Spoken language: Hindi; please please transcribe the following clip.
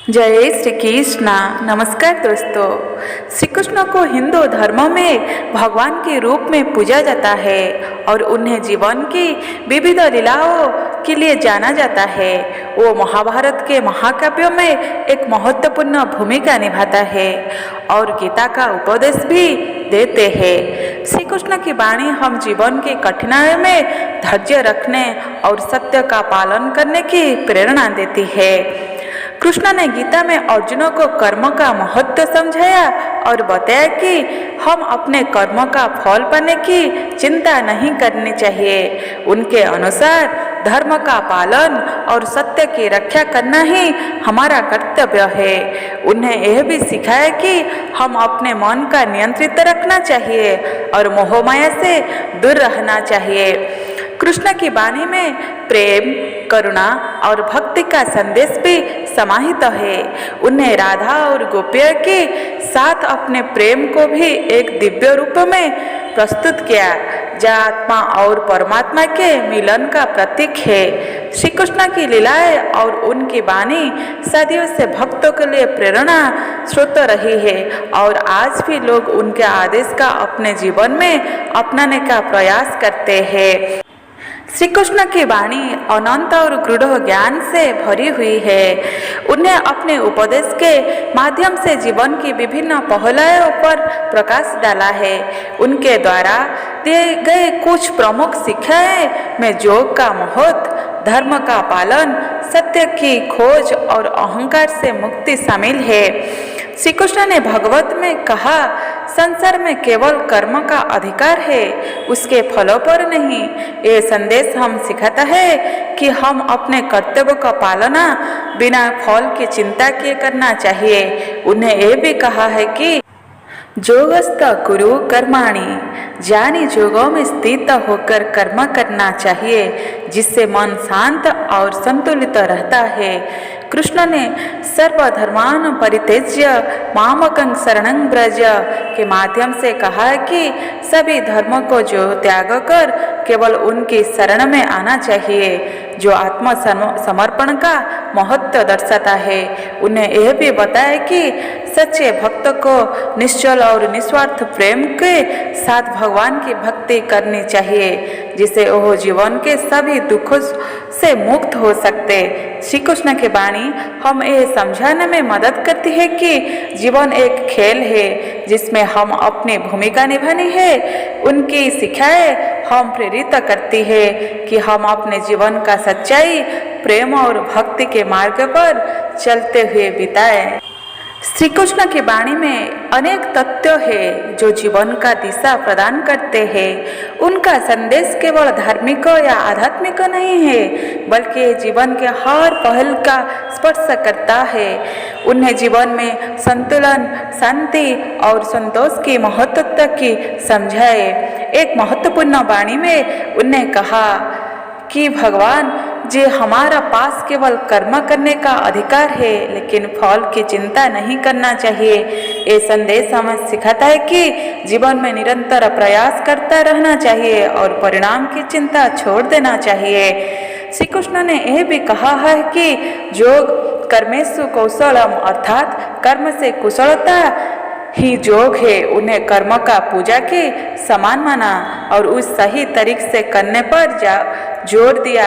जय श्री कृष्णा। नमस्कार दोस्तों। श्री कृष्ण को हिंदू धर्म में भगवान के रूप में पूजा जाता है और उन्हें जीवन की विविध लीलाओं के लिए जाना जाता है। वो महाभारत के महाकाव्यों में एक महत्वपूर्ण भूमिका निभाता है और गीता का उपदेश भी देते हैं। श्री कृष्ण की वाणी हम जीवन की कठिनाइयों में धैर्य रखने और सत्य का पालन करने की प्रेरणा देती है। कृष्ण ने गीता में अर्जुन को कर्म का महत्व समझाया और बताया कि हम अपने कर्म का फल पाने की चिंता नहीं करनी चाहिए। उनके अनुसार धर्म का पालन और सत्य की रक्षा करना ही हमारा कर्तव्य है। उन्हें यह भी सिखाया कि हम अपने मन का नियंत्रित रखना चाहिए और मोह माया से दूर रहना चाहिए। कृष्ण की वाणी में प्रेम, करुणा और भक्ति का संदेश भी समाहित है। उन्हें राधा और गोपियों के साथ अपने प्रेम को भी एक दिव्य रूप में प्रस्तुत किया, जो आत्मा और परमात्मा के मिलन का प्रतीक है। श्री कृष्ण की लीलाएं और उनकी वाणी सदियों से भक्तों के लिए प्रेरणा स्रोत रही है और आज भी लोग उनके आदेश का अपने जीवन में अपनाने का प्रयास करते हैं। श्री कृष्ण की वाणी अनंत और गूढ़ ज्ञान से भरी हुई है। उन्हें अपने उपदेश के माध्यम से जीवन की विभिन्न पहलुओं पर प्रकाश डाला है। उनके द्वारा दिए गए कुछ प्रमुख शिक्षाएं में योग का महत्व, धर्म का पालन, सत्य की खोज और अहंकार से मुक्ति शामिल है। श्री कृष्ण ने भगवत में कहा, संसार में केवल कर्म का अधिकार है, उसके फलों पर नहीं। ये संदेश हम सिखाता है कि हम अपने कर्तव्य का पालना बिना फल की चिंता किए करना चाहिए। उन्हें यह भी कहा है कि योगस्थ कुरु कर्माणि, ज्ञानी योगों में स्थित होकर कर्म करना चाहिए, जिससे मन शांत और संतुलित रहता है। कृष्ण ने सर्वधर्मान परित्यज्य मामकं शरणं व्रज के माध्यम से कहा कि सभी धर्मों को जो त्याग कर केवल उनकी शरण में आना चाहिए, जो आत्म समर्पण का महत्व दर्शाता है। उन्हें यह भी बताया कि सच्चे भक्त को निश्चल और निस्वार्थ प्रेम के साथ भगवान की भक्ति करनी चाहिए, जिससे वह जीवन के सभी दुखों से मुक्त हो सकते। श्री कृष्ण की वाणी हम यह समझाने में मदद करती है कि जीवन एक खेल है जिसमें हम अपनी भूमिका निभानी है। उनकी शिक्षाएं हम प्रेरित करती है कि हम अपने जीवन का सच्चाई, प्रेम और भक्ति के मार्ग पर चलते हुए बिताएं। श्री कृष्ण की वाणी में अनेक तत्व है जो जीवन का दिशा प्रदान करते हैं। उनका संदेश केवल धार्मिक या आध्यात्मिक नहीं है, बल्कि जीवन के हर पहलू का स्पर्श करता है। उन्हें जीवन में संतुलन, शांति और संतोष की महत्वता की समझाए। एक महत्वपूर्ण वाणी में उन्हें कहा कि भगवान जी, हमारा पास केवल कर्म करने का अधिकार है, लेकिन फल की चिंता नहीं करना चाहिए। ये संदेश हमें सिखाता है कि जीवन में निरंतर प्रयास करता रहना चाहिए और परिणाम की चिंता छोड़ देना चाहिए। श्री कृष्ण ने यह भी कहा है कि योग कर्मेषु कौशलम, अर्थात कर्म से कुशलता ही योग है। उन्हें कर्म का पूजा के समान माना और उस सही तरीके से करने पर जोर दिया।